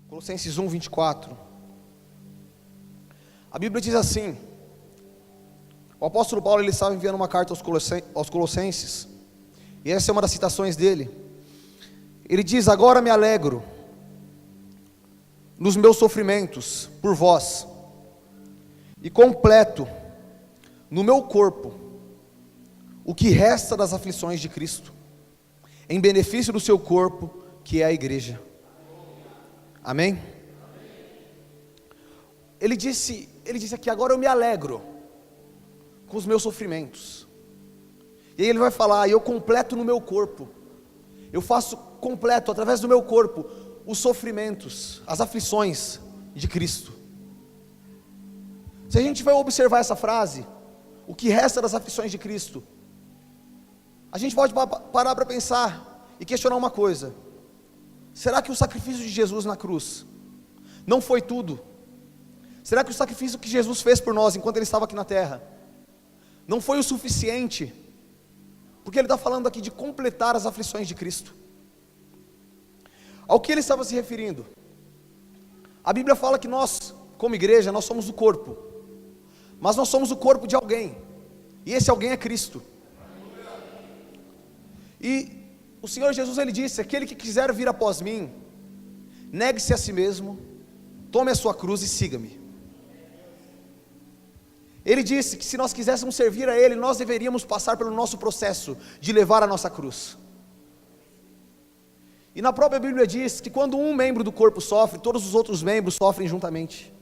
Colossenses 1, 24. A Bíblia diz assim: o apóstolo Paulo ele estava enviando uma carta aos Colossenses, e essa é uma das citações dele. Ele diz: agora me alegro nos meus sofrimentos por vós, e completo no meu corpo o que resta das aflições de Cristo, em benefício do seu corpo, que é a igreja. Amém? Ele disse aqui: agora eu me alegro com os meus sofrimentos. E aí ele vai falar: eu completo no meu corpo, eu faço completo através do meu corpo os sofrimentos, as aflições de Cristo. Se a gente vai observar essa frase, o que resta das aflições de Cristo, a gente pode parar para pensar e questionar uma coisa: será que o sacrifício de Jesus na cruz não foi tudo? Será que o sacrifício que Jesus fez por nós enquanto Ele estava aqui na terra não foi o suficiente? Porque Ele está falando aqui de completar as aflições de Cristo. Ao que Ele estava se referindo? A Bíblia fala que nós, como igreja, nós somos o corpo, mas nós somos o corpo de alguém, e esse alguém é Cristo. E o Senhor Jesus ele disse: aquele que quiser vir após mim, negue-se a si mesmo, tome a sua cruz e siga-me. Ele disse que se nós quiséssemos servir a Ele, nós deveríamos passar pelo nosso processo de levar a nossa cruz. E na própria Bíblia diz que quando um membro do corpo sofre, todos os outros membros sofrem juntamente,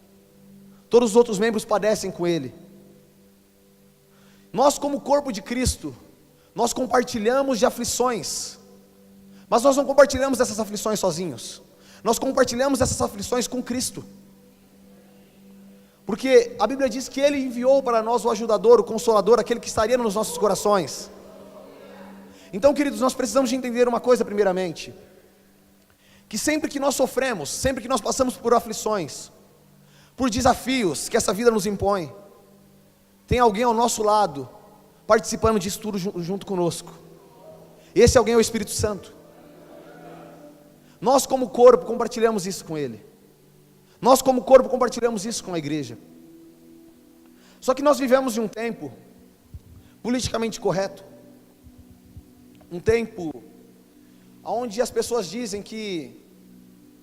todos os outros membros padecem com ele. Nós, como corpo de Cristo, nós compartilhamos de aflições, mas nós não compartilhamos essas aflições sozinhos, nós compartilhamos essas aflições com Cristo, porque a Bíblia diz que Ele enviou para nós o ajudador, o consolador, aquele que estaria nos nossos corações. Então, queridos, nós precisamos de entender uma coisa primeiramente, que sempre que nós sofremos, sempre que nós passamos por aflições, por desafios que essa vida nos impõe, tem alguém ao nosso lado, participando disso tudo junto conosco. Esse alguém é o Espírito Santo. Nós como corpo compartilhamos isso com Ele. Nós como corpo compartilhamos isso com a igreja. Só que nós vivemos em um tempo politicamente correto, um tempo onde as pessoas dizem que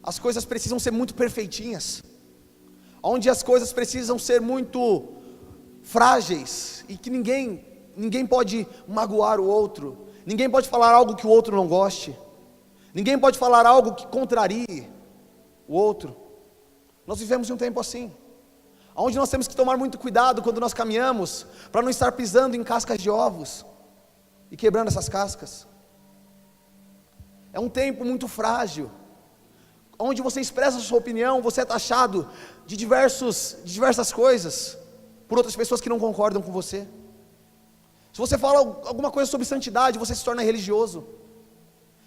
as coisas precisam ser muito perfeitinhas, onde as coisas precisam ser muito frágeis, e que ninguém pode magoar o outro, ninguém pode falar algo que o outro não goste, ninguém pode falar algo que contrarie o outro. Nós vivemos em um tempo assim, onde nós temos que tomar muito cuidado quando nós caminhamos, para não estar pisando em cascas de ovos e quebrando essas cascas. É um tempo muito frágil, onde você expressa a sua opinião, você é taxado de diversas coisas por outras pessoas que não concordam com você. Se você fala alguma coisa sobre santidade, você se torna religioso.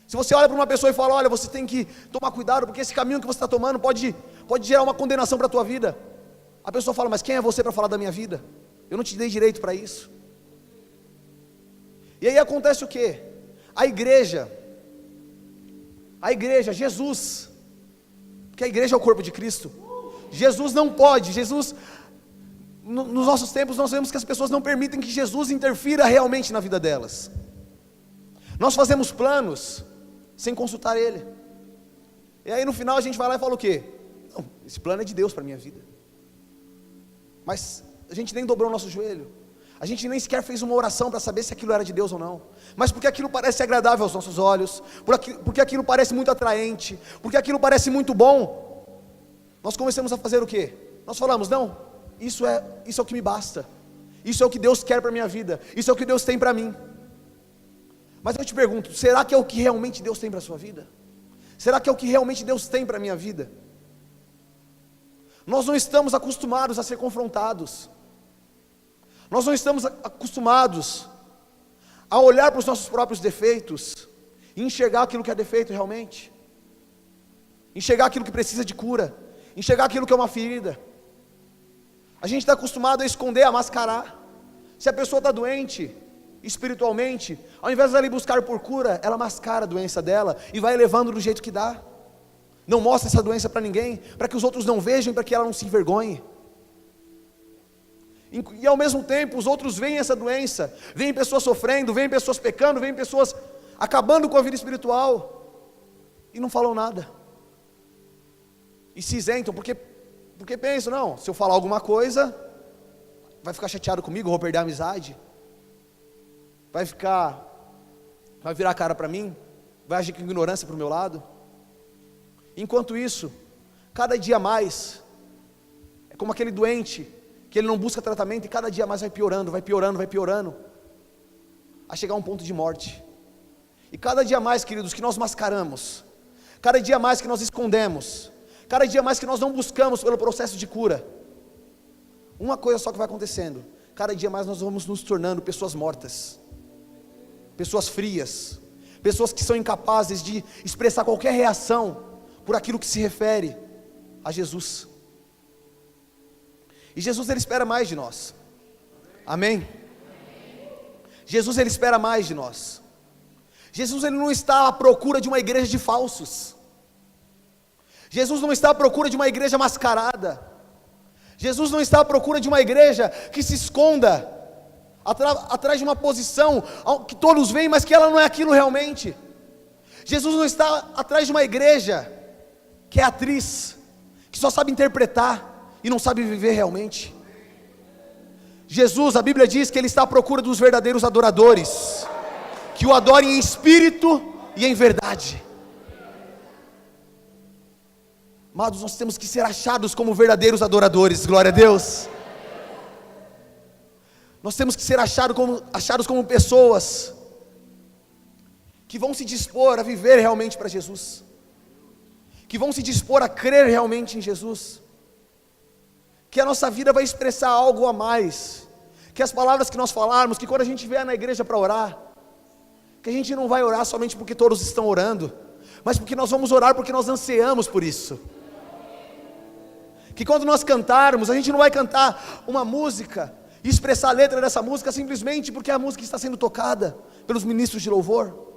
Se você olha para uma pessoa e fala: olha, você tem que tomar cuidado, porque esse caminho que você está tomando pode gerar uma condenação para a tua vida. A pessoa fala: mas quem é você para falar da minha vida? Eu não te dei direito para isso. E aí acontece o quê? A igreja, Jesus, porque a igreja é o corpo de Cristo. Jesus não pode, nos nossos tempos nós vemos que as pessoas não permitem que Jesus interfira realmente na vida delas. Nós fazemos planos sem consultar Ele, e aí no final a gente vai lá e fala o quê? Não, esse plano é de Deus para a minha vida. Mas a gente nem dobrou o nosso joelho, a gente nem sequer fez uma oração para saber se aquilo era de Deus ou não, mas porque aquilo parece agradável aos nossos olhos, porque aquilo parece muito atraente, porque aquilo parece muito bom, nós começamos a fazer o quê? Nós falamos: não, isso é o que me basta, isso é o que Deus quer para a minha vida, isso é o que Deus tem para mim. Mas eu te pergunto, será que é o que realmente Deus tem para a sua vida? Será que é o que realmente Deus tem para a minha vida? Nós não estamos acostumados a ser confrontados, nós não estamos acostumados a olhar para os nossos próprios defeitos e enxergar aquilo que é defeito realmente, enxergar aquilo que precisa de cura, enxergar aquilo que é uma ferida. A gente está acostumado a esconder, a mascarar. Se a pessoa está doente espiritualmente, ao invés de ela ir buscar por cura, ela mascara a doença dela e vai levando do jeito que dá. Não mostre essa doença para ninguém, para que os outros não vejam e para que ela não se envergonhe. E ao mesmo tempo os outros veem essa doença, veem pessoas sofrendo, veem pessoas pecando, veem pessoas acabando com a vida espiritual, e não falam nada, e se isentam, porque pensam, não, se eu falar alguma coisa, vai ficar chateado comigo, vou perder a amizade, vai virar a cara para mim, vai agir com ignorância para o meu lado. Enquanto isso, cada dia mais, é como aquele doente, que ele não busca tratamento, e cada dia mais vai piorando, a chegar a um ponto de morte. E cada dia mais, queridos, que nós mascaramos, cada dia mais que nós escondemos, cada dia mais que nós não buscamos pelo processo de cura, uma coisa só que vai acontecendo: cada dia mais nós vamos nos tornando pessoas mortas, pessoas frias, pessoas que são incapazes de expressar qualquer reação por aquilo que se refere a Jesus. E Jesus, ele espera mais de nós. Amém? Jesus, ele espera mais de nós. Jesus, ele não está à procura de uma igreja de falsos. Jesus não está à procura de uma igreja mascarada. Jesus não está à procura de uma igreja que se esconda atrás de uma posição que todos veem, mas que ela não é aquilo realmente. Jesus não está atrás de uma igreja que é atriz, que só sabe interpretar e não sabe viver realmente. Jesus, a Bíblia diz que ele está à procura dos verdadeiros adoradores, que o adorem em espírito e em verdade. Amados, nós temos que ser achados como verdadeiros adoradores, glória a Deus. Nós temos que ser achados como pessoas que vão se dispor a viver realmente para Jesus, que vão se dispor a crer realmente em Jesus, que a nossa vida vai expressar algo a mais, que as palavras que nós falarmos, que quando a gente vier na igreja para orar, que a gente não vai orar somente porque todos estão orando, mas porque nós vamos orar porque nós ansiamos por isso. Que quando nós cantarmos, a gente não vai cantar uma música e expressar a letra dessa música simplesmente porque a música está sendo tocada pelos ministros de louvor,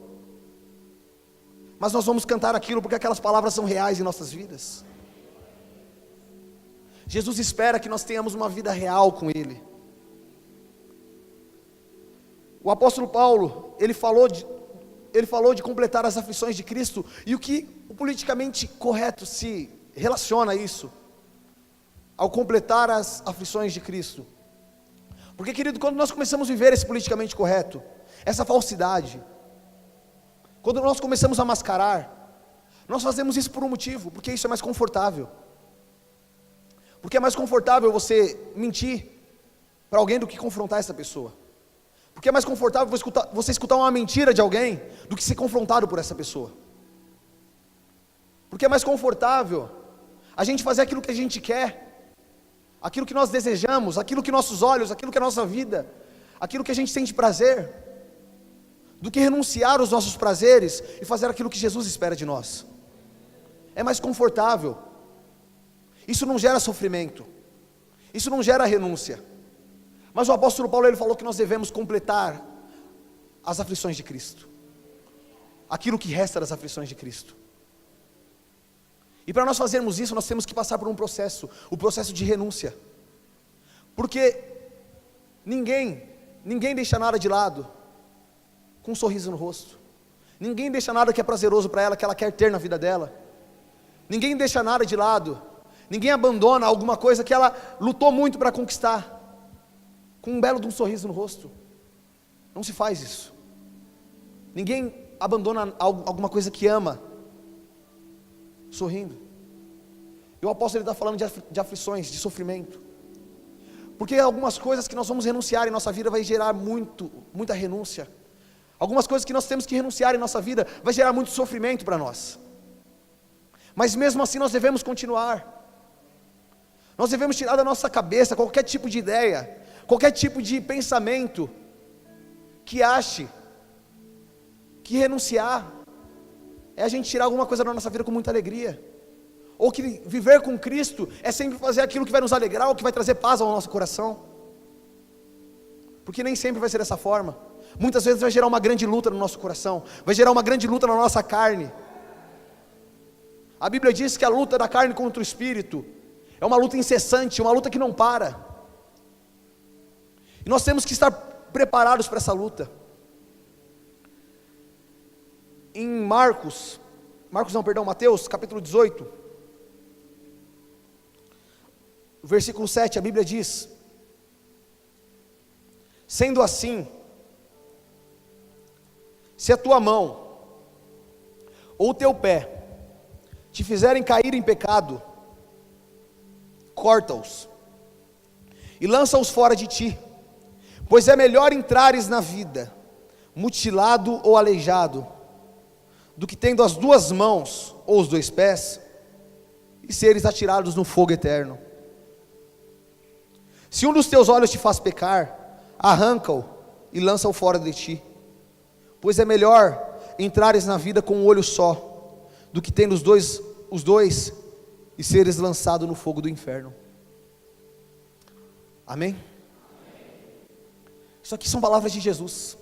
mas nós vamos cantar aquilo porque aquelas palavras são reais em nossas vidas. Jesus espera que nós tenhamos uma vida real com Ele. O apóstolo Paulo, ele falou de completar as aflições de Cristo, e o que o politicamente correto se relaciona a isso, ao completar as aflições de Cristo. Porque, querido, quando nós começamos a viver esse politicamente correto, essa falsidade, quando nós começamos a mascarar, nós fazemos isso por um motivo, porque isso é mais confortável. Porque é mais confortável você mentir para alguém do que confrontar essa pessoa. Porque é mais confortável você escutar uma mentira de alguém do que ser confrontado por essa pessoa. Porque é mais confortável a gente fazer aquilo que a gente quer, aquilo que nós desejamos, aquilo que nossos olhos, aquilo que é a nossa vida, aquilo que a gente sente prazer, do que renunciar aos nossos prazeres e fazer aquilo que Jesus espera de nós. É mais confortável. Isso não gera sofrimento, isso não gera renúncia. Mas o apóstolo Paulo, ele falou que nós devemos completar as aflições de Cristo, aquilo que resta das aflições de Cristo. E para nós fazermos isso, nós temos que passar por um processo, o processo de renúncia. Porque ninguém deixa nada de lado com um sorriso no rosto. Ninguém deixa nada que é prazeroso para ela, que ela quer ter na vida dela. Ninguém deixa nada de lado. Ninguém abandona alguma coisa que ela lutou muito para conquistar com um belo de um sorriso no rosto. Não se faz isso. Ninguém abandona alguma coisa que ama sorrindo. E o apóstolo está falando de aflições, de sofrimento, porque algumas coisas que nós vamos renunciar em nossa vida vai gerar muita renúncia. Algumas coisas que nós temos que renunciar em nossa vida vai gerar muito sofrimento para nós, mas mesmo assim nós devemos continuar. Nós devemos tirar da nossa cabeça qualquer tipo de ideia, qualquer tipo de pensamento que ache que renunciar é a gente tirar alguma coisa da nossa vida com muita alegria, ou que viver com Cristo é sempre fazer aquilo que vai nos alegrar, ou que vai trazer paz ao nosso coração, porque nem sempre vai ser dessa forma. Muitas vezes vai gerar uma grande luta no nosso coração, vai gerar uma grande luta na nossa carne, A Bíblia diz que a luta da carne contra o espírito é uma luta incessante, uma luta que não para. E nós temos que estar preparados para essa luta. Em Mateus capítulo 18, versículo 7, a Bíblia diz: sendo assim, se a tua mão ou o teu pé te fizerem cair em pecado, corta-os e lança-os fora de ti, pois é melhor entrares na vida mutilado ou aleijado, do que tendo as duas mãos ou os dois pés e seres atirados no fogo eterno. Se um dos teus olhos te faz pecar, arranca-o e lança-o fora de ti, pois é melhor entrares na vida com um olho só, do que tendo os dois e seres lançado no fogo do inferno. Amém? Isso aqui são palavras de Jesus,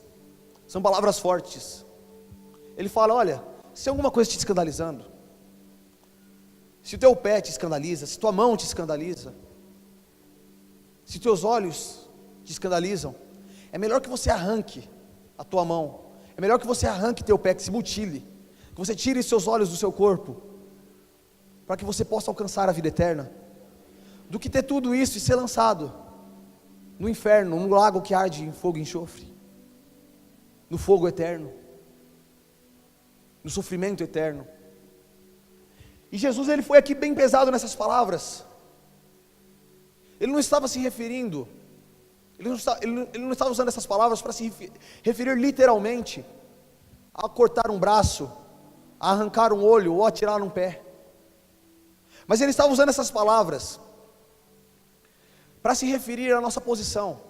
são palavras fortes. Ele fala: olha, se alguma coisa te escandalizando, se o teu pé te escandaliza, se tua mão te escandaliza, se teus olhos te escandalizam, é melhor que você arranque a tua mão, é melhor que você arranque teu pé, que se mutile, que você tire seus olhos do seu corpo, para que você possa alcançar a vida eterna, do que ter tudo isso e ser lançado no inferno, num lago que arde em fogo e enxofre, no fogo eterno, no sofrimento eterno. E Jesus, ele foi aqui bem pesado nessas palavras. Ele não estava se referindo, ele não estava usando essas palavras para se referir literalmente a cortar um braço, a arrancar um olho ou a tirar um pé, mas ele estava usando essas palavras para se referir à nossa posição,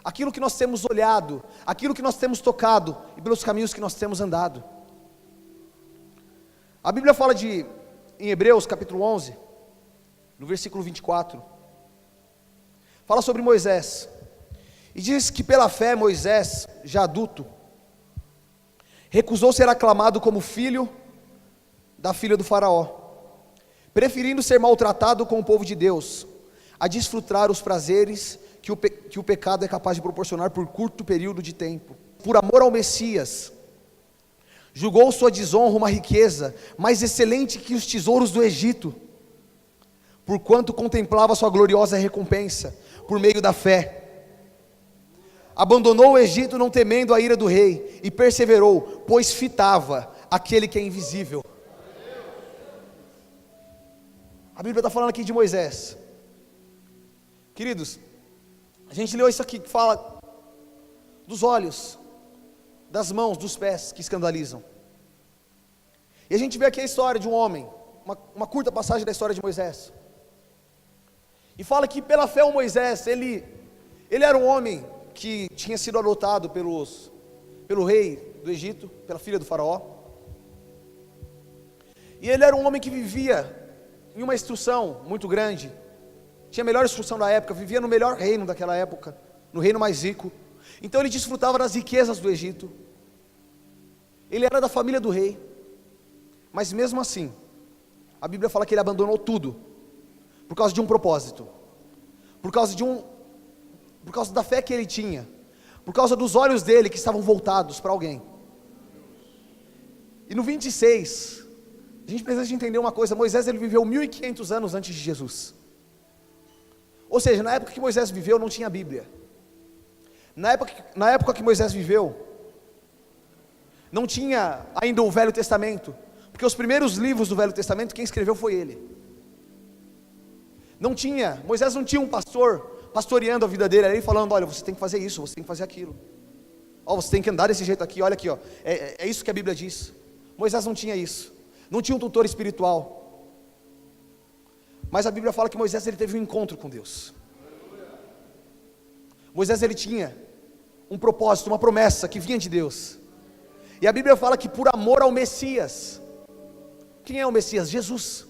aquilo que nós temos olhado, aquilo que nós temos tocado e pelos caminhos que nós temos andado. A Bíblia fala em Hebreus capítulo 11, no versículo 24, fala sobre Moisés, e diz que pela fé Moisés, já adulto, recusou ser aclamado como filho da filha do faraó, preferindo ser maltratado com o povo de Deus, a desfrutar os prazeres que o pecado é capaz de proporcionar por curto período de tempo. Por amor ao Messias, julgou sua desonra uma riqueza mais excelente que os tesouros do Egito, porquanto contemplava sua gloriosa recompensa, por meio da fé. Abandonou o Egito não temendo a ira do rei, e perseverou, pois fitava aquele que é invisível. A Bíblia está falando aqui de Moisés. Queridos, a gente leu isso aqui que fala dos olhos, das mãos, dos pés que escandalizam. E a gente vê aqui a história de um homem, uma curta passagem da história de Moisés. E fala que pela fé o Moisés, ele era um homem que tinha sido adotado pelo rei do Egito, pela filha do faraó. E ele era um homem que vivia em uma instrução muito grande, tinha a melhor instrução da época, vivia no melhor reino daquela época, no reino mais rico. Então ele desfrutava das riquezas do Egito, ele era da família do rei, mas mesmo assim, a Bíblia fala que ele abandonou tudo, por causa de um propósito, por causa da fé que ele tinha, por causa dos olhos dele que estavam voltados para alguém. E no 26, a gente precisa de entender uma coisa: Moisés, ele viveu 1500 anos antes de Jesus, ou seja, na época que Moisés viveu não tinha Bíblia, na época que Moisés viveu, não tinha ainda o Velho Testamento, porque os primeiros livros do Velho Testamento, quem escreveu foi ele. Moisés não tinha um pastor pastoreando a vida dele ali, falando: olha, você tem que fazer isso, você tem que fazer aquilo, você tem que andar desse jeito aqui, olha aqui, é isso que a Bíblia diz. Moisés não tinha isso, não tinha um tutor espiritual. Mas a Bíblia fala que Moisés, ele teve um encontro com Deus. Moisés, ele tinha um propósito, uma promessa que vinha de Deus. E a Bíblia fala que por amor ao Messias. Quem é o Messias? Jesus.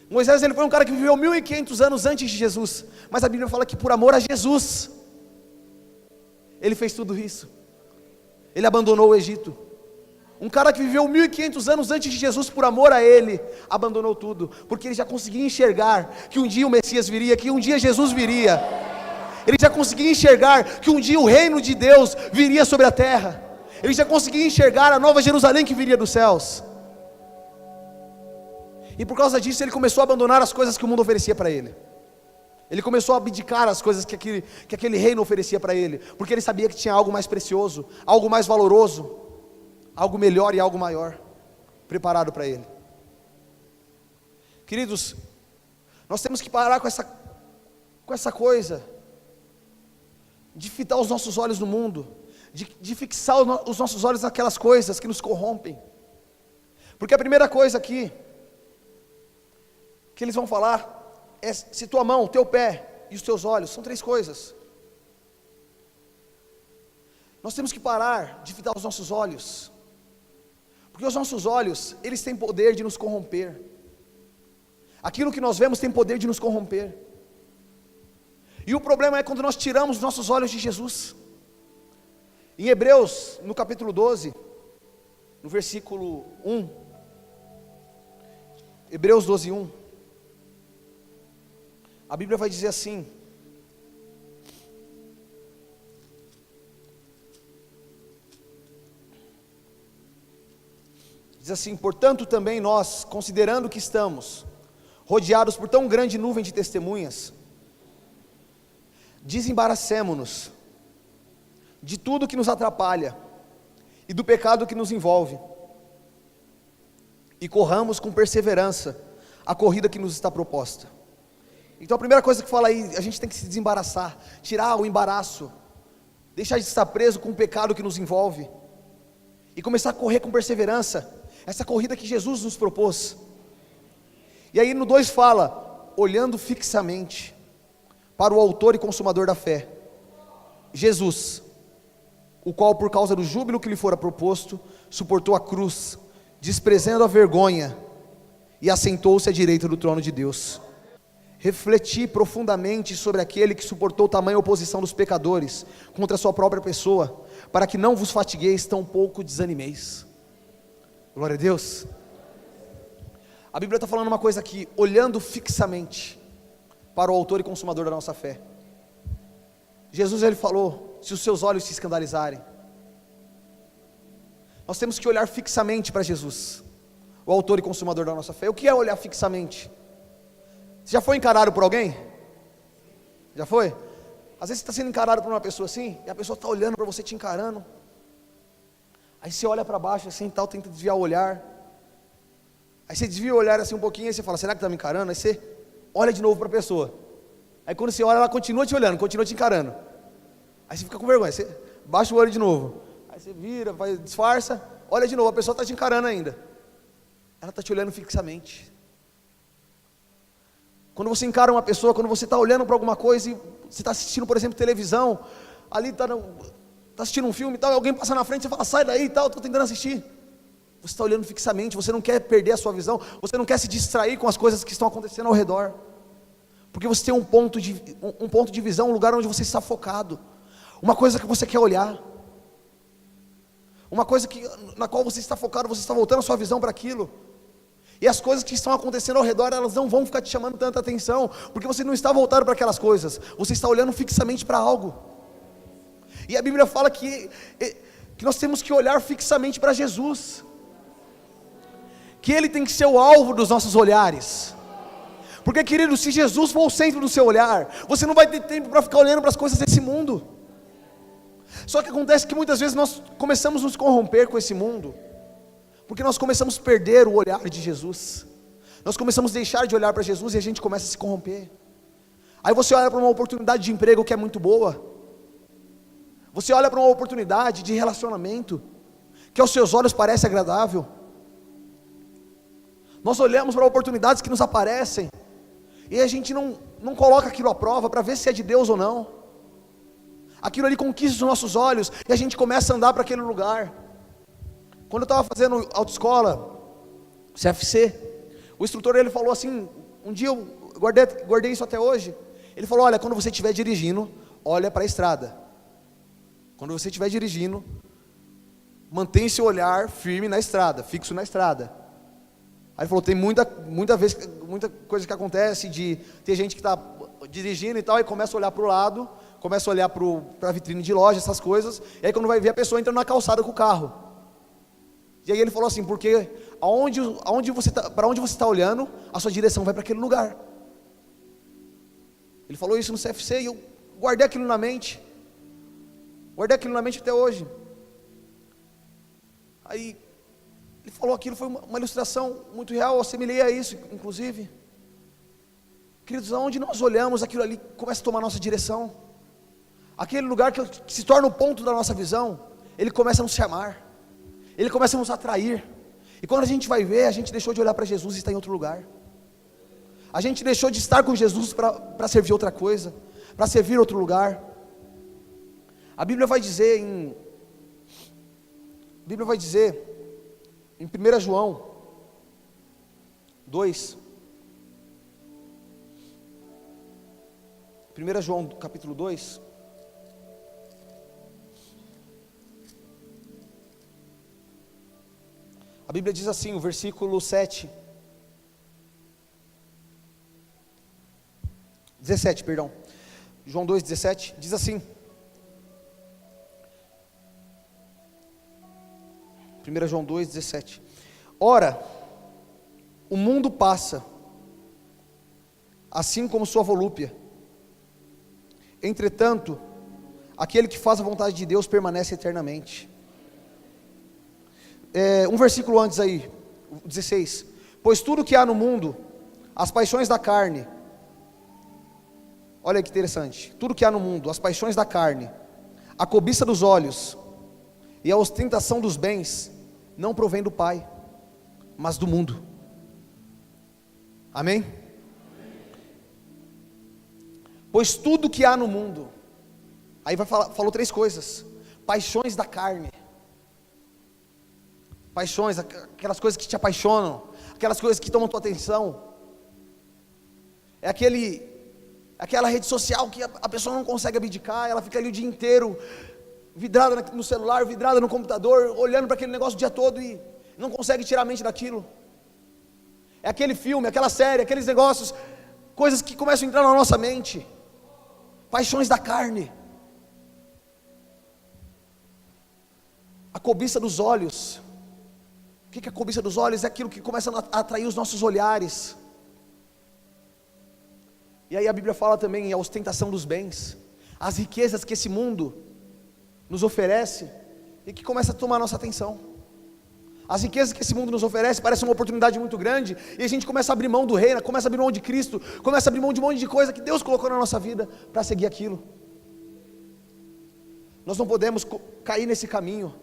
Moisés, ele foi um cara que viveu 1500 anos antes de Jesus, mas a Bíblia fala que por amor a Jesus, ele fez tudo isso. Ele abandonou o Egito, Um cara que viveu 1500 anos antes de Jesus por amor a Ele, abandonou tudo, porque ele já conseguia enxergar que um dia o Messias viria, que um dia Jesus viria. Ele já conseguia enxergar que um dia o reino de Deus viria sobre a terra. Ele já conseguia enxergar a nova Jerusalém que viria dos céus. E por causa disso ele começou a abandonar as coisas que o mundo oferecia para ele. Ele começou a abdicar as coisas que aquele reino oferecia para ele, porque ele sabia que tinha algo mais precioso, algo mais valoroso, algo melhor e algo maior preparado para ele. Queridos, nós temos que parar com essa coisa de fitar os nossos olhos no mundo, de fixar os nossos olhos naquelas coisas que nos corrompem. Porque a primeira coisa aqui que eles vão falar é se tua mão, teu pé e os teus olhos, são 3 coisas. Nós temos que parar de fitar os nossos olhos, porque os nossos olhos, eles têm poder de nos corromper. Aquilo que nós vemos tem poder de nos corromper. E o problema é quando nós tiramos os nossos olhos de Jesus. Em Hebreus, no capítulo 12, no versículo 1, Hebreus 12, 1, a Bíblia vai dizer assim: diz assim: portanto também nós, considerando que estamos rodeados por tão grande nuvem de testemunhas, desembaraçemo-nos de tudo que nos atrapalha e do pecado que nos envolve, e corramos com perseverança a corrida que nos está proposta. Então a primeira coisa que fala aí, a gente tem que se desembaraçar, tirar o embaraço, deixar de estar preso com o pecado que nos envolve, e começar a correr com perseverança, essa corrida que Jesus nos propôs. E aí no 2 fala, olhando fixamente para o autor e consumador da fé, Jesus, o qual por causa do júbilo que lhe fora proposto, suportou a cruz, desprezando a vergonha, e assentou-se à direita do trono de Deus. Refleti profundamente sobre aquele que suportou tamanha oposição dos pecadores contra a sua própria pessoa, para que não vos fatigueis, tampouco desanimeis. Glória a Deus. A Bíblia está falando uma coisa aqui, olhando fixamente para o autor e consumador da nossa fé. Jesus, ele falou, se os seus olhos se escandalizarem, nós temos que olhar fixamente para Jesus, o autor e consumador da nossa fé. O que é olhar fixamente? Você já foi encarado por alguém? Já foi? Às vezes você está sendo encarado por uma pessoa assim, e a pessoa está olhando para você, te encarando, aí você olha para baixo assim, tal, tenta desviar o olhar, aí você desvia o olhar assim um pouquinho, aí você fala, será que está me encarando? Aí você olha de novo para a pessoa, aí quando você olha, ela continua te olhando, continua te encarando, aí você fica com vergonha, você baixa o olho de novo, aí você vira, disfarça, olha de novo, a pessoa está te encarando ainda, ela está te olhando fixamente. Quando você encara uma pessoa, quando você está olhando para alguma coisa, e você está assistindo, por exemplo, televisão, ali está assistindo um filme e tal, e alguém passa na frente, você fala, sai daí e tal, estou tentando assistir. Você está olhando fixamente, você não quer perder a sua visão, você não quer se distrair com as coisas que estão acontecendo ao redor, porque você tem um ponto de visão, um lugar onde você está focado, uma coisa que você quer olhar, uma coisa na qual você está focado, você está voltando a sua visão para aquilo. E as coisas que estão acontecendo ao redor, elas não vão ficar te chamando tanta atenção, porque você não está voltado para aquelas coisas, você está olhando fixamente para algo. E a Bíblia fala que nós temos que olhar fixamente para Jesus, que Ele tem que ser o alvo dos nossos olhares, porque querido, se Jesus for o centro do seu olhar, você não vai ter tempo para ficar olhando para as coisas desse mundo. Só que acontece que muitas vezes nós começamos a nos corromper com esse mundo, porque nós começamos a perder o olhar de Jesus, nós começamos a deixar de olhar para Jesus e a gente começa a se corromper. Aí você olha para uma oportunidade de emprego que é muito boa, você olha para uma oportunidade de relacionamento, que aos seus olhos parece agradável, nós olhamos para oportunidades que nos aparecem, e a gente não coloca aquilo à prova, para ver se é de Deus ou não, aquilo ali conquista os nossos olhos, e a gente começa a andar para aquele lugar. Quando eu estava fazendo autoescola, CFC, o instrutor ele falou assim, um dia eu guardei isso até hoje, ele falou, olha, quando você estiver dirigindo, olha para a estrada, quando você estiver dirigindo, mantém seu olhar firme na estrada, fixo na estrada. Aí ele falou, tem muita coisa que acontece de ter gente que está dirigindo e tal, e começa a olhar para o lado, começa a olhar para a vitrine de loja, essas coisas, e aí quando vai ver a pessoa entra na calçada com o carro. E aí ele falou assim, porque para onde você está olhando, a sua direção vai para aquele lugar. Ele falou isso no CFC e eu guardei aquilo na mente até hoje. Aí ele falou aquilo, foi uma ilustração muito real, eu assimilei a isso, inclusive. Queridos, aonde nós olhamos, aquilo ali começa a tomar nossa direção. Aquele lugar que se torna o ponto da nossa visão, ele começa a nos chamar, ele começa a nos atrair. E quando a gente vai ver, a gente deixou de olhar para Jesus e está em outro lugar. A gente deixou de estar com Jesus para servir outra coisa, para servir outro lugar. A Bíblia vai dizer em 1 João 2, 1 João capítulo 2, a Bíblia diz assim, o versículo 17, perdão, João 2,17, diz assim, 1 João 2,17, ora, o mundo passa, assim como sua volúpia, entretanto, aquele que faz a vontade de Deus permanece eternamente. Um versículo antes aí, 16, pois tudo que há no mundo, as paixões da carne, olha que interessante, tudo que há no mundo, as paixões da carne, a cobiça dos olhos e a ostentação dos bens, não provém do Pai, mas do mundo. Amém? Pois tudo que há no mundo, aí falou três coisas, paixões da carne, paixões, aquelas coisas que te apaixonam, aquelas coisas que tomam tua atenção, é aquela rede social que a pessoa não consegue abdicar, ela fica ali o dia inteiro, vidrada no celular, vidrada no computador, olhando para aquele negócio o dia todo e não consegue tirar a mente daquilo. É aquele filme, aquela série, aqueles negócios, coisas que começam a entrar na nossa mente, paixões da carne, a cobiça dos olhos. O que é a cobiça dos olhos? É aquilo que começa a atrair os nossos olhares. E aí a Bíblia fala também a ostentação dos bens, as riquezas que esse mundo nos oferece e que começa a tomar nossa atenção. As riquezas que esse mundo nos oferece parece uma oportunidade muito grande e a gente começa a abrir mão do reino, começa a abrir mão de Cristo, começa a abrir mão de um monte de coisa que Deus colocou na nossa vida para seguir aquilo. Nós não podemos cair nesse caminho,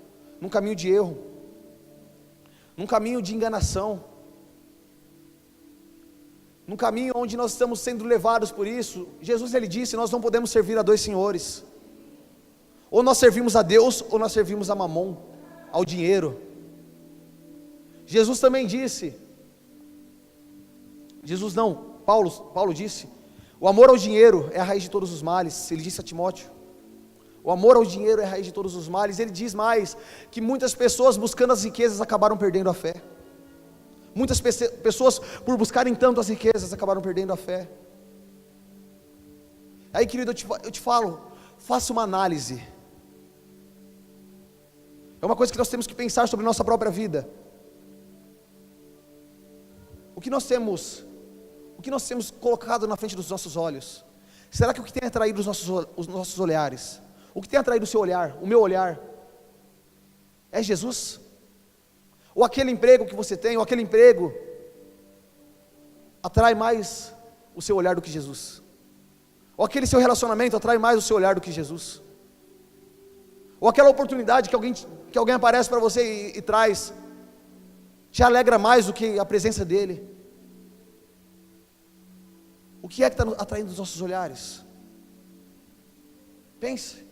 num caminho de erro, num caminho de enganação, num caminho onde nós estamos sendo levados por isso. Jesus, ele disse, nós não podemos servir a dois senhores, ou nós servimos a Deus, ou nós servimos a Mamon, ao dinheiro. Jesus também disse, Paulo disse, o amor ao dinheiro é a raiz de todos os males. Ele disse a Timóteo, o amor ao dinheiro é a raiz de todos os males. Ele diz mais, que muitas pessoas buscando as riquezas acabaram perdendo a fé. Muitas pessoas, por buscarem tanto as riquezas, acabaram perdendo a fé. Aí, querido, eu te falo, faça uma análise. É uma coisa que nós temos que pensar sobre nossa própria vida. O que nós temos colocado na frente dos nossos olhos? Será que o que tem atraído os nossos olhares, o que tem atraído o seu olhar, o meu olhar, é Jesus? Ou aquele emprego que você tem, ou aquele emprego atrai mais o seu olhar do que Jesus? Ou aquele seu relacionamento atrai mais o seu olhar do que Jesus? Ou aquela oportunidade que alguém aparece para você e traz, te alegra mais do que a presença dele? O que é que está atraindo os nossos olhares? Pense,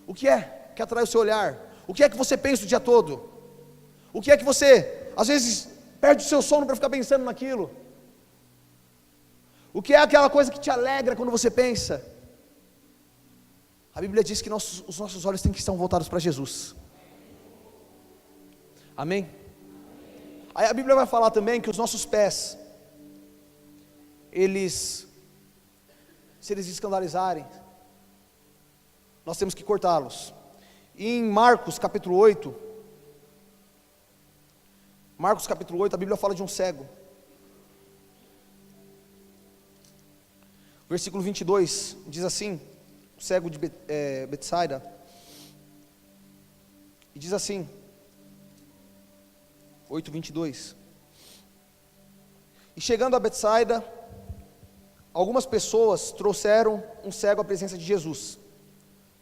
o que é que atrai o seu olhar? O que é que você pensa o dia todo? O que é que você, às vezes, perde o seu sono para ficar pensando naquilo? O que é aquela coisa que te alegra quando você pensa? A Bíblia diz que os nossos olhos têm que estar voltados para Jesus. Amém? Aí a Bíblia vai falar também que os nossos pés, se eles escandalizarem, nós temos que cortá-los. E em Marcos capítulo 8, a Bíblia fala de um cego. Versículo 22, diz assim, o cego de Betsaida, e diz assim, 8:22, e chegando a Betsaida, algumas pessoas trouxeram um cego à presença de Jesus,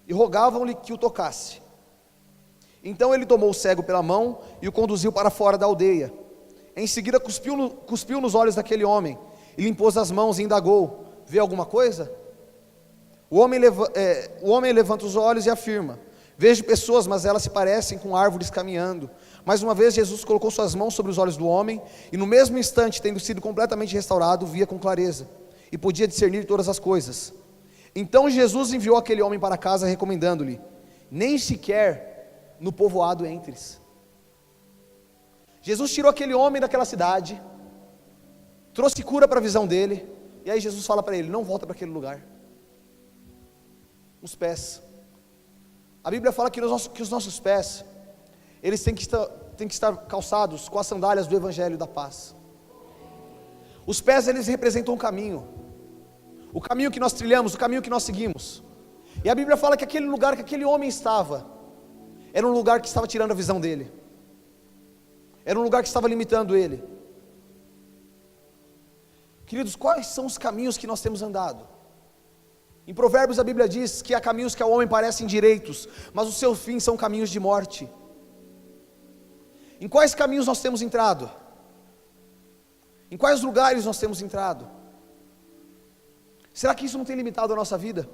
e rogavam-lhe que o tocasse. Então ele tomou o cego pela mão, e o conduziu para fora da aldeia. Em seguida cuspiu nos olhos daquele homem, e lhe impôs as mãos e indagou, vê alguma coisa? O homem levanta os olhos e afirma, vejo pessoas, mas elas se parecem com árvores caminhando. Mais uma vez Jesus colocou suas mãos sobre os olhos do homem, e no mesmo instante, tendo sido completamente restaurado, via com clareza, e podia discernir todas as coisas. Então Jesus enviou aquele homem para casa, recomendando-lhe, nem sequer no povoado entres. Jesus tirou aquele homem daquela cidade, trouxe cura para a visão dele, e aí Jesus fala para ele, não volta para aquele lugar. Os pés. A Bíblia fala que os nossos pés, eles têm que estar calçados com as sandálias do Evangelho da Paz. Os pés, eles representam um caminho, o caminho que nós trilhamos, o caminho que nós seguimos. E a Bíblia fala que aquele lugar que aquele homem estava, era um lugar que estava tirando a visão dele, era um lugar que estava limitando ele. Queridos, quais são os caminhos que nós temos andado? Em Provérbios a Bíblia diz que há caminhos que ao homem parecem direitos, mas o seu fim são caminhos de morte. Em quais caminhos nós temos entrado? Em quais lugares nós temos entrado? Será que isso não tem limitado a nossa vida?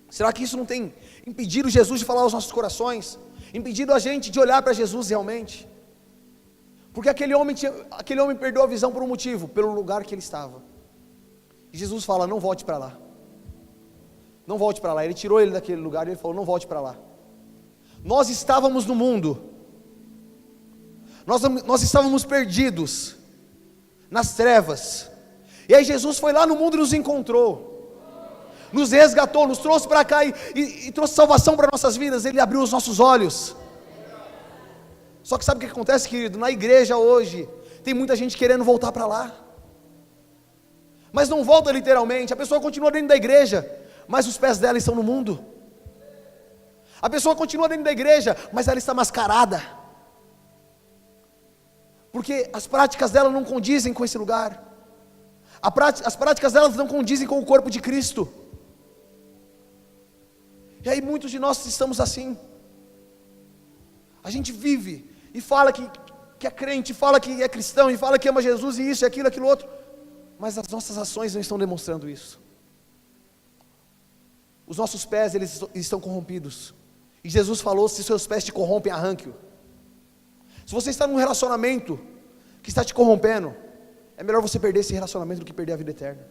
Será que isso não tem impedido Jesus de falar aos nossos corações? Impedido a gente de olhar para Jesus realmente? Porque aquele homem perdeu a visão por um motivo, pelo lugar que ele estava. E Jesus fala, não volte para lá. Não volte para lá. Ele tirou ele daquele lugar e ele falou, não volte para lá. Nós estávamos no mundo. Nós estávamos perdidos nas trevas. E aí Jesus foi lá no mundo e nos encontrou, nos resgatou, nos trouxe para cá e trouxe salvação para nossas vidas. Ele abriu os nossos olhos. Só que sabe o que acontece, querido? Na igreja hoje tem muita gente querendo voltar para lá, mas não volta literalmente. A pessoa continua dentro da igreja, mas os pés dela estão no mundo. A pessoa continua dentro da igreja, mas ela está mascarada, porque as práticas dela não condizem com esse lugar. As práticas delas não condizem com o corpo de Cristo. E aí muitos de nós estamos assim. A gente vive e fala que é crente, fala que é cristão, e fala que ama Jesus, e isso, e aquilo outro, mas as nossas ações não estão demonstrando isso. Os nossos pés, eles estão corrompidos, e Jesus falou, se seus pés te corrompem, arranque-o. Se você está num relacionamento que está te corrompendo, é melhor você perder esse relacionamento do que perder a vida eterna.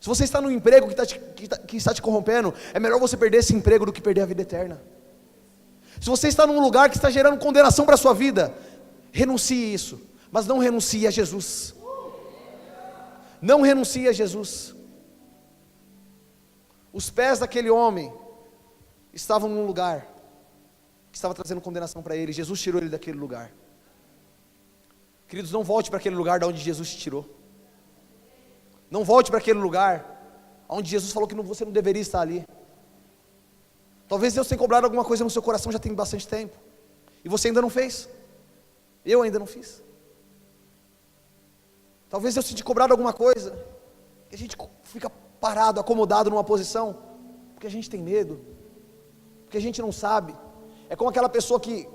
Se você está num emprego que está te corrompendo, é melhor você perder esse emprego do que perder a vida eterna. Se você está num lugar que está gerando condenação para a sua vida, renuncie isso, mas não renuncie a Jesus. Não renuncie a Jesus. Os pés daquele homem estavam num lugar que estava trazendo condenação para ele. Jesus tirou ele daquele lugar. Queridos, não volte para aquele lugar de onde Jesus te tirou. Não volte para aquele lugar onde Jesus falou que você não deveria estar ali. Talvez Deus tenha cobrado alguma coisa no seu coração já tem bastante tempo, e você ainda não fez. Eu ainda não fiz. Talvez Deus tenha te cobrado alguma coisa, e a gente fica parado, acomodado numa posição, porque a gente tem medo, porque a gente não sabe. É como aquela pessoa que,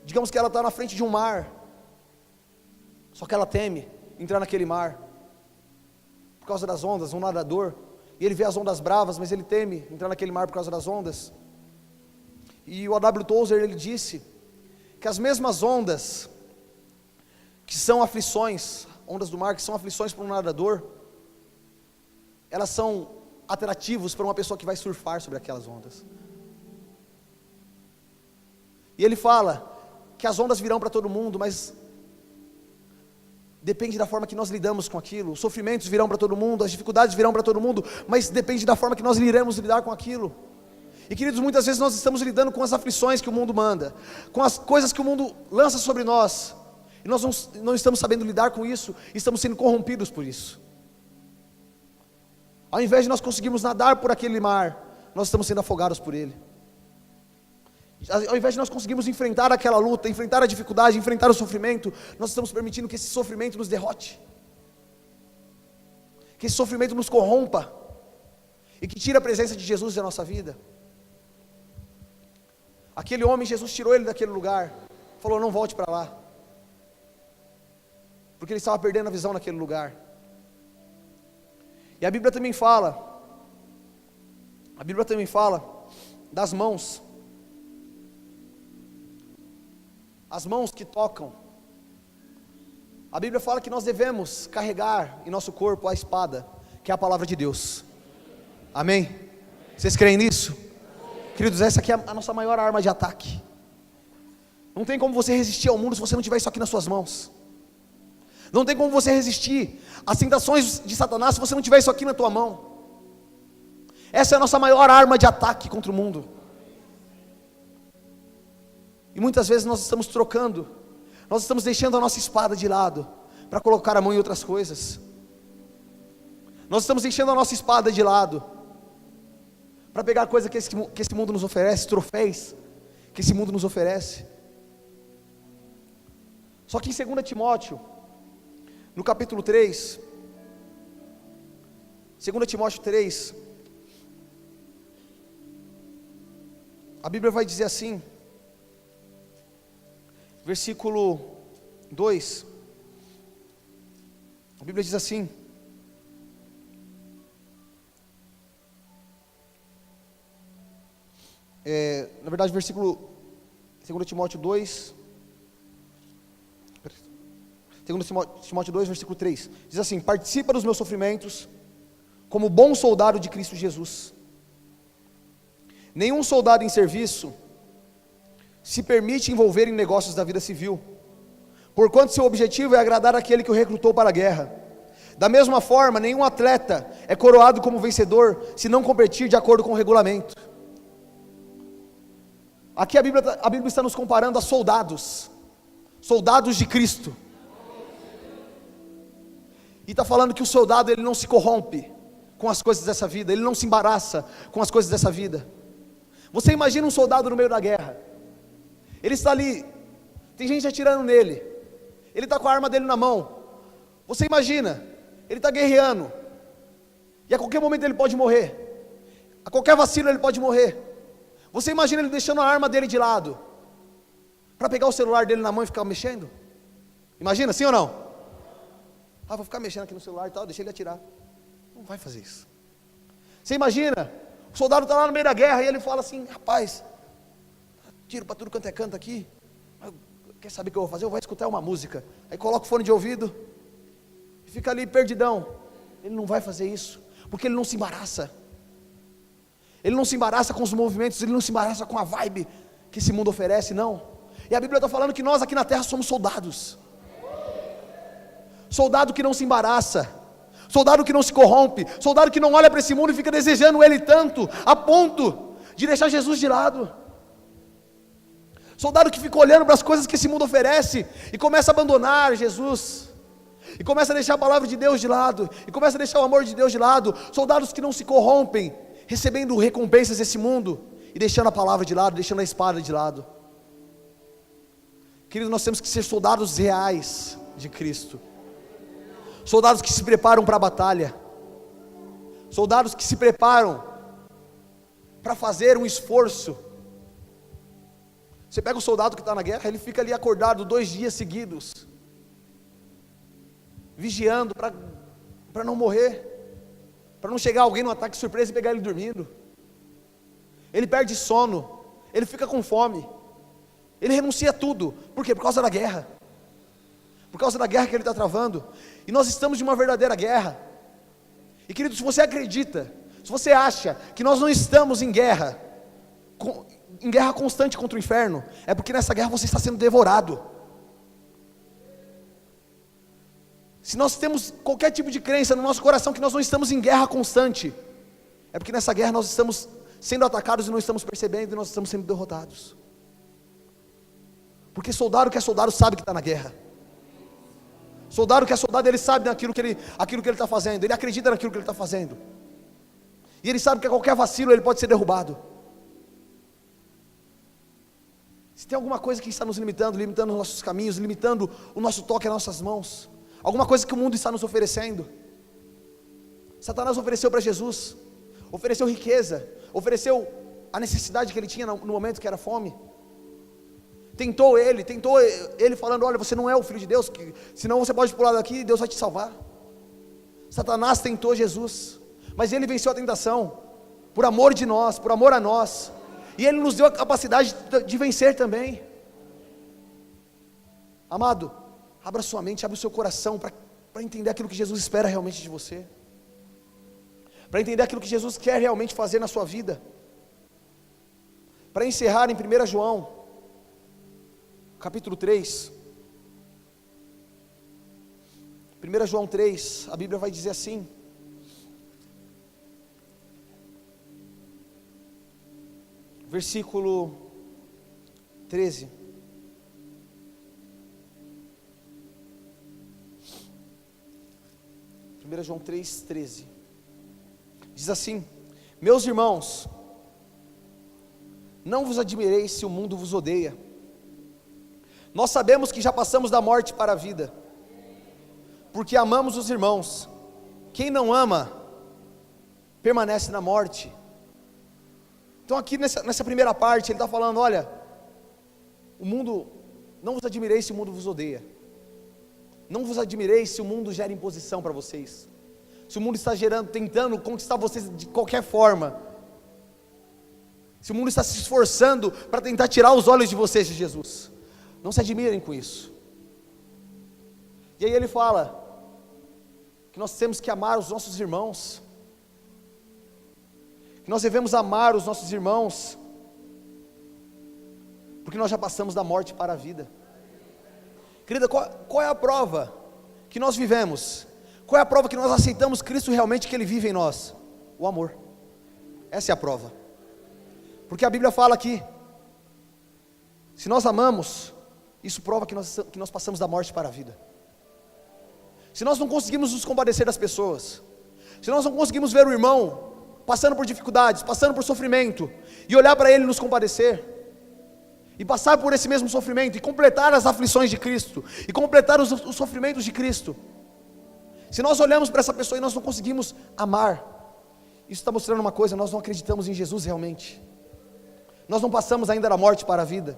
digamos que ela está na frente de um mar, só que ela teme entrar naquele mar, por causa das ondas, um nadador, e ele vê as ondas bravas, mas ele teme entrar naquele mar por causa das ondas. E o A.W. Tozer, ele disse que as mesmas ondas, que são aflições, ondas do mar, que são aflições para um nadador, elas são atrativos para uma pessoa que vai surfar sobre aquelas ondas. E ele fala que as ondas virão para todo mundo, mas depende da forma que nós lidamos com aquilo. Os sofrimentos virão para todo mundo, as dificuldades virão para todo mundo, mas depende da forma que nós iremos lidar com aquilo. E queridos, muitas vezes nós estamos lidando com as aflições que o mundo manda, com as coisas que o mundo lança sobre nós, e nós não estamos sabendo lidar com isso, e estamos sendo corrompidos por isso. Ao invés de nós conseguirmos nadar por aquele mar, nós estamos sendo afogados por ele. Ao invés de nós conseguirmos enfrentar aquela luta, enfrentar a dificuldade, enfrentar o sofrimento, nós estamos permitindo que esse sofrimento nos derrote, que esse sofrimento nos corrompa, e que tire a presença de Jesus da nossa vida. Aquele homem, Jesus tirou ele daquele lugar, falou: não volte para lá, porque ele estava perdendo a visão naquele lugar. E a Bíblia também fala das mãos, as mãos que tocam. A Bíblia fala que nós devemos carregar em nosso corpo a espada, que é a palavra de Deus. Amém? Vocês creem nisso? Queridos, essa aqui é a nossa maior arma de ataque. Não tem como você resistir ao mundo se você não tiver isso aqui nas suas mãos. Não tem como você resistir às tentações de Satanás se você não tiver isso aqui na tua mão. Essa é a nossa maior arma de ataque contra o mundo. E muitas vezes nós estamos trocando, nós estamos deixando a nossa espada de lado para colocar a mão em outras coisas. Nós estamos deixando a nossa espada de lado para pegar coisa que esse mundo nos oferece, troféus que esse mundo nos oferece. Só que em 2 Timóteo, no capítulo 3, 2 Timóteo 3, a Bíblia vai dizer assim, versículo 2, a Bíblia diz assim: na verdade, versículo 2 Timóteo 2, 2 Timóteo 2, versículo 3, diz assim: participa dos meus sofrimentos, como bom soldado de Cristo Jesus. Nenhum soldado em serviço se permite envolver em negócios da vida civil, porquanto seu objetivo é agradar aquele que o recrutou para a guerra. Da mesma forma, nenhum atleta é coroado como vencedor, se não competir de acordo com o regulamento. Aqui a Bíblia está nos comparando a soldados de Cristo. E está falando que o soldado, ele não se corrompe com as coisas dessa vida, ele não se embaraça com as coisas dessa vida. Você imagina um soldado no meio da guerra, ele está ali, tem gente atirando nele, ele está com a arma dele na mão. Você imagina, ele está guerreando, e a qualquer momento ele pode morrer, a qualquer vacilo ele pode morrer. Você imagina ele deixando a arma dele de lado, para pegar o celular dele na mão e ficar mexendo? Imagina, sim ou não? Vou ficar mexendo aqui no celular e tal, deixa ele atirar. Não vai fazer isso. Você imagina, o soldado está lá no meio da guerra e ele fala assim: rapaz, tiro para tudo quanto é canto aqui, quer saber o que eu vou fazer? Eu vou escutar uma música. Aí coloca o fone de ouvido e fica ali perdidão. Ele não vai fazer isso, porque ele não se embaraça. Ele não se embaraça com os movimentos, ele não se embaraça com a vibe que esse mundo oferece, não. E a Bíblia está falando que nós aqui na terra somos soldados. Soldado que não se embaraça, soldado que não se corrompe, soldado que não olha para esse mundo e fica desejando ele tanto, a ponto de deixar Jesus de lado. Soldado que fica olhando para as coisas que esse mundo oferece e começa a abandonar Jesus, e começa a deixar a palavra de Deus de lado, e começa a deixar o amor de Deus de lado. Soldados que não se corrompem, recebendo recompensas desse mundo e deixando a palavra de lado, deixando a espada de lado. Querido, nós temos que ser soldados reais de Cristo. Soldados que se preparam para a batalha, soldados que se preparam para fazer um esforço. Você pega o soldado que está na guerra, ele fica ali acordado 2 dias seguidos, vigiando para não morrer, para não chegar alguém no ataque surpresa e pegar ele dormindo. Ele perde sono, ele fica com fome, ele renuncia a tudo. Por quê? Por causa da guerra. Por causa da guerra que ele está travando. E nós estamos de uma verdadeira guerra. E querido, se você acredita, se você acha que nós não estamos em guerra em guerra constante contra o inferno, é porque nessa guerra você está sendo devorado. Se nós temos qualquer tipo de crença no nosso coração que nós não estamos em guerra constante, é porque nessa guerra nós estamos sendo atacados e não estamos percebendo, e nós estamos sendo derrotados. Porque soldado que é soldado sabe que está na guerra. Soldado que é soldado, ele sabe aquilo que ele está fazendo, ele acredita naquilo que ele está fazendo, e ele sabe que a qualquer vacilo ele pode ser derrubado. Se tem alguma coisa que está nos limitando os nossos caminhos, limitando o nosso toque às nossas mãos, alguma coisa que o mundo está nos oferecendo, Satanás ofereceu para Jesus, ofereceu riqueza, ofereceu a necessidade que ele tinha no momento, que era fome. Tentou ele falando: olha, você não é o Filho de Deus, senão você pode pular daqui e Deus vai te salvar. Satanás tentou Jesus, mas ele venceu a tentação, por amor de nós, por amor a nós, e ele nos deu a capacidade de vencer também. Amado, abra sua mente, abra o seu coração, para entender aquilo que Jesus espera realmente de você, para entender aquilo que Jesus quer realmente fazer na sua vida. Para encerrar, em 1 João capítulo 3, 1 João 3, a Bíblia vai dizer assim, versículo 13, João 3, 13, diz assim: meus irmãos, não vos admireis se o mundo vos odeia. Nós sabemos que já passamos da morte para a vida, porque amamos os irmãos. Quem não ama, permanece na morte. Então aqui nessa primeira parte, ele está falando: olha, o mundo, não vos admireis se o mundo vos odeia. Não vos admireis se o mundo gera imposição para vocês, se o mundo está tentando conquistar vocês de qualquer forma, se o mundo está se esforçando para tentar tirar os olhos de vocês de Jesus. Não se admirem com isso. E aí ele fala que nós temos que amar os nossos irmãos, que nós devemos amar os nossos irmãos, porque nós já passamos da morte para a vida. Querida, qual é a prova que nós vivemos? Qual é a prova que nós aceitamos Cristo realmente, que Ele vive em nós? O amor. Essa é a prova. Porque a Bíblia fala que se nós amamos, isso prova que nós passamos da morte para a vida. Se nós não conseguimos nos compadecer das pessoas, se nós não conseguimos ver o irmão passando por dificuldades, passando por sofrimento, e olhar para ele e nos compadecer, e passar por esse mesmo sofrimento, e completar as aflições de Cristo, e completar os sofrimentos de Cristo, se nós olhamos para essa pessoa e nós não conseguimos amar, isso está mostrando uma coisa: nós não acreditamos em Jesus realmente, nós não passamos ainda da morte para a vida.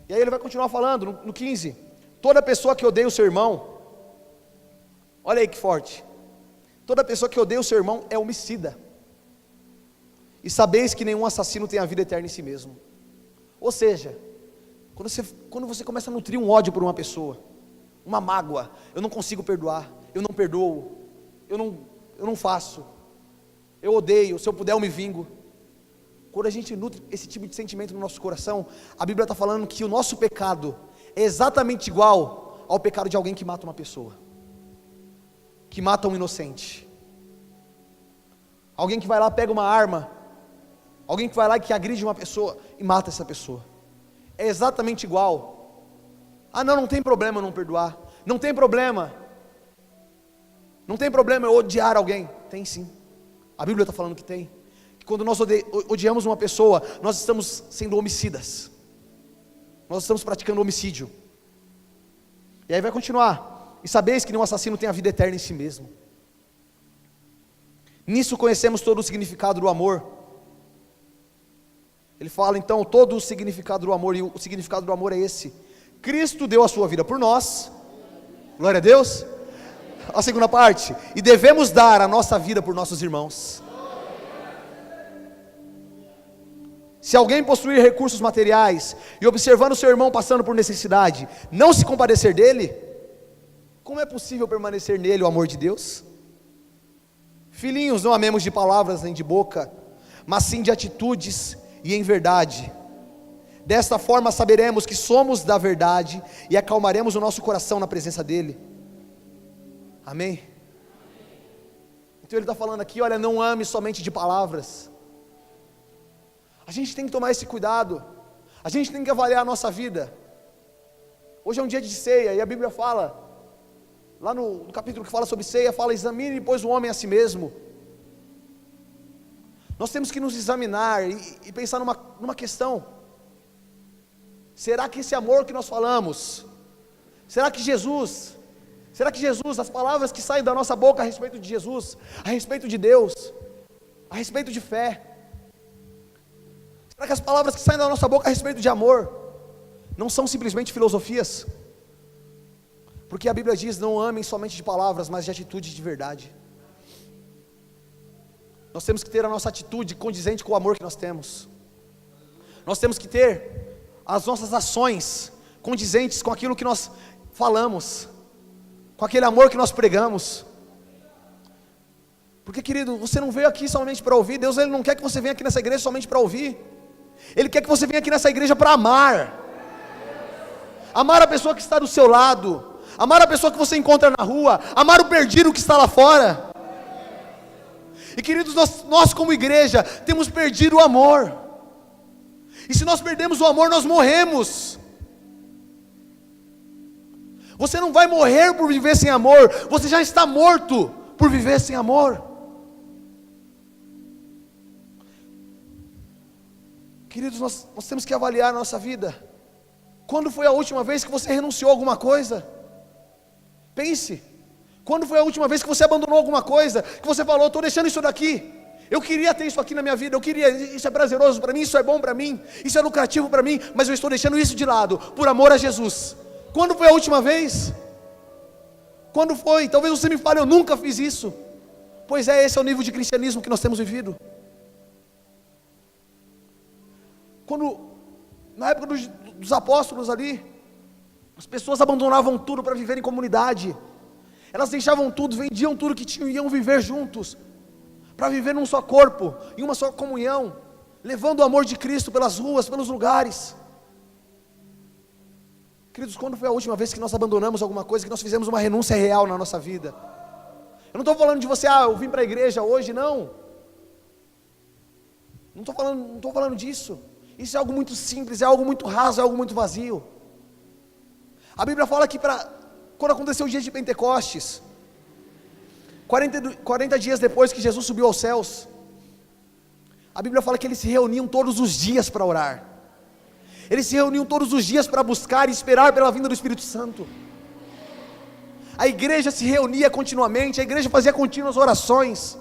E aí ele vai continuar falando no 15: toda pessoa que odeia o seu irmão, olha aí que forte, toda pessoa que odeia o seu irmão é homicida, e sabeis que nenhum assassino tem a vida eterna em si mesmo. Ou seja, quando você começa a nutrir um ódio por uma pessoa, uma mágoa: eu não consigo perdoar, eu não perdoo, eu não faço, eu odeio, se eu puder eu me vingo. Quando a gente nutre esse tipo de sentimento no nosso coração, a Bíblia está falando que o nosso pecado é exatamente igual ao pecado de alguém que mata uma pessoa, que mata um inocente, alguém que vai lá, pega uma arma, alguém que vai lá e que agride uma pessoa e mata essa pessoa. É exatamente igual. Ah não tem problema eu não perdoar, não tem problema eu odiar alguém. Tem sim, a Bíblia está falando que tem. Quando nós odiamos uma pessoa, nós estamos sendo homicidas, nós estamos praticando homicídio. E aí vai continuar: e sabeis que nenhum assassino tem a vida eterna em si mesmo. Nisso conhecemos todo o significado do amor. Ele fala então todo o significado do amor, e o significado do amor é esse: Cristo deu a sua vida por nós. Glória a Deus. A segunda parte: e devemos dar a nossa vida por nossos irmãos. Se alguém possuir recursos materiais e observando seu irmão passando por necessidade, não se compadecer dele, como é possível permanecer nele o amor de Deus? Filhinhos, não amemos de palavras nem de boca, mas sim de atitudes e em verdade. Desta forma saberemos que somos da verdade e acalmaremos o nosso coração na presença dele. Amém? Então ele está falando aqui, olha, não ame somente de palavras. A gente tem que tomar esse cuidado. A gente tem que avaliar a nossa vida. Hoje é um dia de ceia e a Bíblia fala, lá no capítulo que fala sobre ceia, fala: examine, pois, o homem a si mesmo. Nós temos que nos examinar e pensar numa questão: será que esse amor que nós falamos, será que Jesus, as palavras que saem da nossa boca a respeito de Jesus, a respeito de Deus, a respeito de fé, será que as palavras que saem da nossa boca a respeito de amor, não são simplesmente filosofias? Porque a Bíblia diz: não amem somente de palavras, mas de atitude de verdade. Nós temos que ter a nossa atitude condizente com o amor que nós temos. Nós temos que ter as nossas ações condizentes com aquilo que nós falamos, com aquele amor que nós pregamos. Porque, querido, você não veio aqui somente para ouvir. Deus, Ele não quer que você venha aqui nessa igreja somente para ouvir. Ele quer que você venha aqui nessa igreja para amar. Amar a pessoa que está do seu lado, amar a pessoa que você encontra na rua, amar o perdido que está lá fora. E, queridos, nós como igreja temos perdido o amor. E se nós perdemos o amor, nós morremos. Você não vai morrer por viver sem amor, você já está morto por viver sem amor. Queridos, nós temos que avaliar a nossa vida. Quando foi a última vez que você renunciou a alguma coisa? Pense. Quando foi a última vez que você abandonou alguma coisa, que você falou: estou deixando isso daqui, eu queria ter isso aqui na minha vida, isso é prazeroso para mim, isso é bom para mim, isso é lucrativo para mim, mas eu estou deixando isso de lado, por amor a Jesus. Quando foi a última vez? Quando foi? Talvez você me fale: eu nunca fiz isso. Pois é, esse é o nível de cristianismo que nós temos vivido. Na época dos apóstolos ali, as pessoas abandonavam tudo para viver em comunidade. Elas deixavam tudo, vendiam tudo que tinham e iam viver juntos, para viver num só corpo, em uma só comunhão, levando o amor de Cristo pelas ruas, pelos lugares. Queridos, quando foi a última vez que nós abandonamos alguma coisa, que nós fizemos uma renúncia real na nossa vida? Eu não estou falando de você: eu vim para a igreja hoje, não. Não estou falando disso. Isso é algo muito simples, é algo muito raso, é algo muito vazio. A Bíblia fala que quando aconteceu o dia de Pentecostes, 40 dias depois que Jesus subiu aos céus, a Bíblia fala que eles se reuniam todos os dias para orar. Eles se reuniam todos os dias para buscar e esperar pela vinda do Espírito Santo. A igreja se reunia continuamente, a igreja fazia contínuas orações,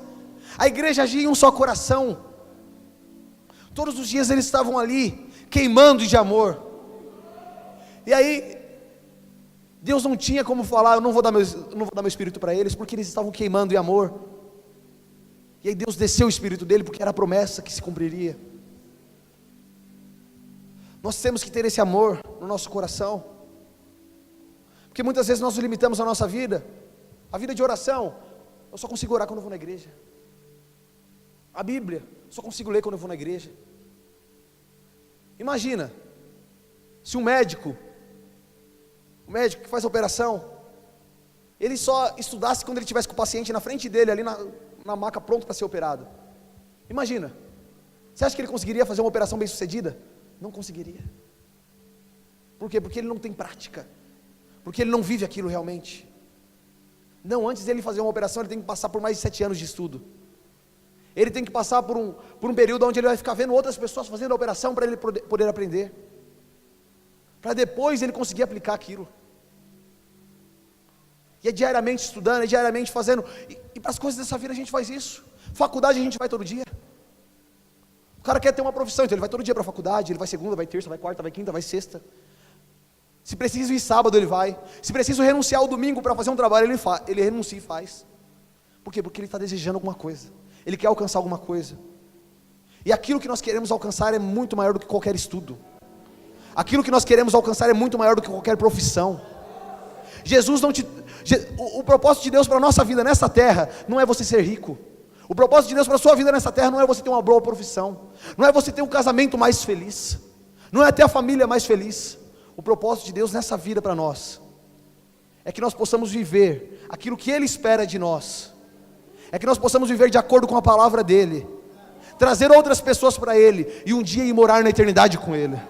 a igreja agia em um só coração. Todos os dias eles estavam ali, queimando de amor. E aí, Deus não tinha como falar: eu não vou dar meu espírito para eles, porque eles estavam queimando em amor. E aí Deus desceu o espírito dele, porque era a promessa que se cumpriria. Nós temos que ter esse amor no nosso coração, porque muitas vezes nós limitamos a nossa vida, a vida de oração. Eu só consigo orar quando eu vou na igreja. A Bíblia, eu só consigo ler quando eu vou na igreja. Imagina, se um médico que faz a operação, ele só estudasse quando ele estivesse com o paciente na frente dele, ali na maca, pronto para ser operado. Imagina, você acha que ele conseguiria fazer uma operação bem sucedida? Não conseguiria. Por quê? Porque ele não tem prática, porque ele não vive aquilo realmente. Não, antes dele fazer uma operação, ele tem que passar por mais de 7 anos de estudo. Ele tem que passar por um período onde ele vai ficar vendo outras pessoas fazendo a operação, para ele poder aprender, para depois ele conseguir aplicar aquilo. E é diariamente estudando, é diariamente fazendo. E para as coisas dessa vida a gente faz isso. Faculdade a gente vai todo dia. O cara quer ter uma profissão, então ele vai todo dia para a faculdade. Ele vai segunda, vai terça, vai quarta, vai quinta, vai sexta. Se preciso ir sábado, ele vai. Se preciso renunciar ao domingo para fazer um trabalho, ele renuncia e faz. Por quê? Porque ele está desejando alguma coisa, ele quer alcançar alguma coisa. E aquilo que nós queremos alcançar é muito maior do que qualquer estudo. Aquilo que nós queremos alcançar é muito maior do que qualquer profissão. O propósito de Deus para a nossa vida nessa terra não é você ser rico. O propósito de Deus para a sua vida nessa terra não é você ter uma boa profissão, não é você ter um casamento mais feliz, não é ter a família mais feliz. O propósito de Deus nessa vida para nós é que nós possamos viver aquilo que Ele espera de nós, é que nós possamos viver de acordo com a palavra dEle, trazer outras pessoas para Ele, e um dia ir morar na eternidade com Ele.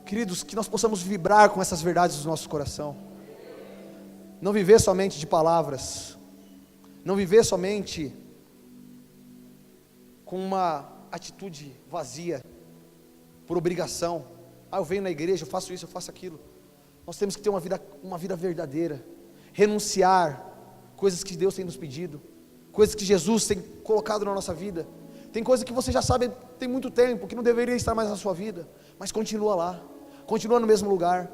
Queridos, que nós possamos vibrar com essas verdades do nosso coração, não viver somente de palavras, não viver somente com uma atitude vazia, por obrigação. Eu venho na igreja, eu faço isso, eu faço aquilo. Nós temos que ter uma vida verdadeira, renunciar coisas que Deus tem nos pedido, coisas que Jesus tem colocado na nossa vida. Tem coisas que você já sabe tem muito tempo, que não deveria estar mais na sua vida, mas continua lá, continua no mesmo lugar.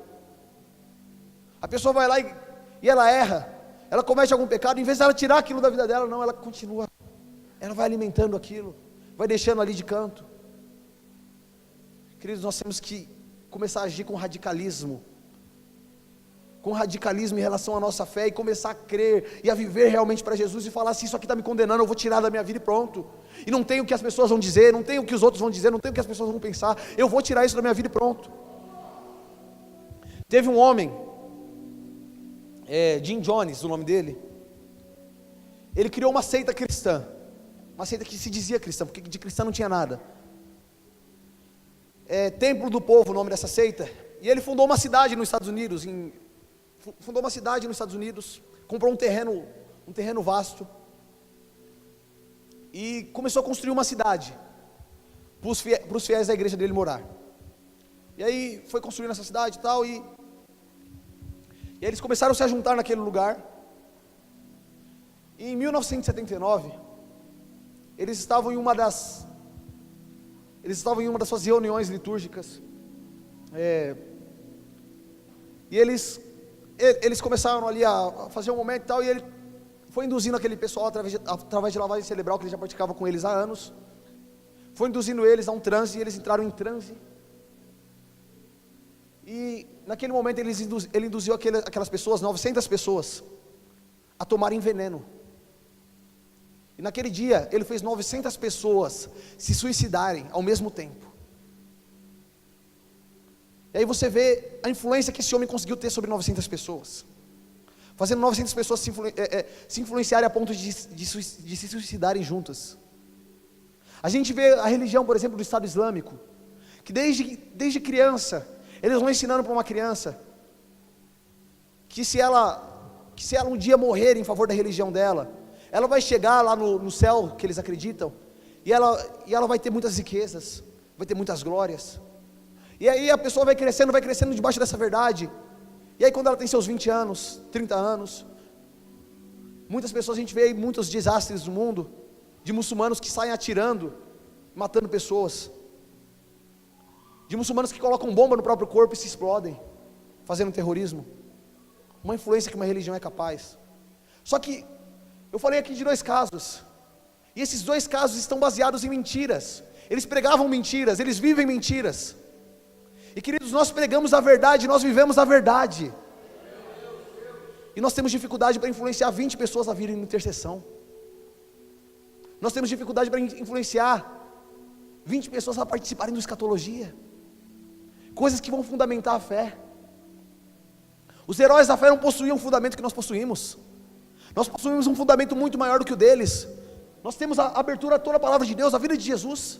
A pessoa vai lá e ela erra, ela comete algum pecado, em vez de ela tirar aquilo da vida dela, não, ela continua, ela vai alimentando aquilo, vai deixando ali de canto. Queridos, nós temos que começar a agir com radicalismo em relação à nossa fé, e começar a crer e a viver realmente para Jesus, e falar: se isso aqui está me condenando, eu vou tirar da minha vida e pronto, e não tem o que as pessoas vão dizer, não tem o que os outros vão dizer, não tem o que as pessoas vão pensar, eu vou tirar isso da minha vida e pronto. Teve um homem, Jim Jones, o nome dele, ele criou uma seita cristã, uma seita que se dizia cristã, porque de cristã não tinha nada. Templo do Povo, o nome dessa seita, e ele fundou uma cidade nos Estados Unidos, comprou um terreno vasto, e começou a construir uma cidade, para os fiéis da igreja dele morar. E aí foi construindo essa cidade e tal, e eles começaram a se juntar naquele lugar, e em 1979, eles estavam em uma das suas reuniões litúrgicas, e eles começaram ali a fazer um momento e tal, e ele foi induzindo aquele pessoal através de lavagem cerebral, que ele já praticava com eles há anos, foi induzindo eles a um transe, e eles entraram em transe, e naquele momento ele induziu aquelas pessoas, 900 pessoas, a tomarem veneno. E naquele dia, ele fez 900 pessoas se suicidarem ao mesmo tempo. E aí você vê a influência que esse homem conseguiu ter sobre 900 pessoas, fazendo 900 pessoas se influenciarem a ponto de se suicidarem juntas. A gente vê a religião, por exemplo, do Estado Islâmico, que desde criança, eles vão ensinando para uma criança, que se ela um dia morrer em favor da religião dela, ela vai chegar lá no céu que eles acreditam, e ela vai ter muitas riquezas, vai ter muitas glórias. E aí a pessoa vai crescendo debaixo dessa verdade. E aí quando ela tem seus 20 anos, 30 anos, muitas pessoas, a gente vê aí muitos desastres no mundo, de muçulmanos que saem atirando, matando pessoas, de muçulmanos que colocam bomba no próprio corpo e se explodem, fazendo terrorismo. Uma influência que uma religião é capaz. Só que eu falei aqui de 2 casos, e esses 2 casos estão baseados em mentiras. Eles pregavam mentiras, eles vivem mentiras. E queridos, nós pregamos a verdade, nós vivemos a verdade, e nós temos dificuldade para influenciar 20 pessoas a virem em intercessão. Nós temos dificuldade para influenciar 20 pessoas a participarem do escatologia, coisas que vão fundamentar a fé. Os heróis da fé não possuíam um fundamento que nós possuímos. Nós possuímos um fundamento muito maior do que o deles. Nós temos a abertura a toda a palavra de Deus, a vida de Jesus.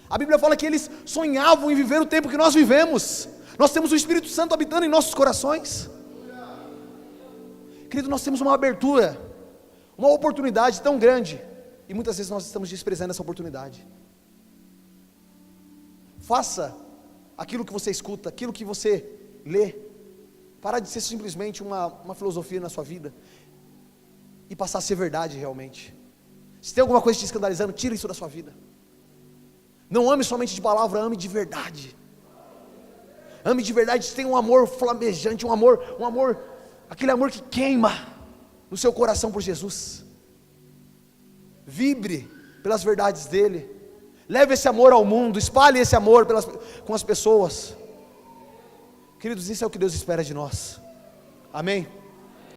A Bíblia fala que eles sonhavam em viver o tempo que nós vivemos. Nós temos o Espírito Santo habitando em nossos corações. Querido, nós temos uma abertura, uma oportunidade tão grande, e muitas vezes nós estamos desprezando essa oportunidade. Faça aquilo que você escuta, aquilo que você lê, parar de ser simplesmente uma filosofia na sua vida, e passar a ser verdade realmente. Se tem alguma coisa te escandalizando, tira isso da sua vida. Não ame somente de palavra, ame de verdade. Ame de verdade, tenha um amor flamejante, um amor, aquele amor que queima no seu coração por Jesus. Vibre pelas verdades dele. Leve esse amor ao mundo, espalhe esse amor com as pessoas. Queridos, isso é o que Deus espera de nós. Amém?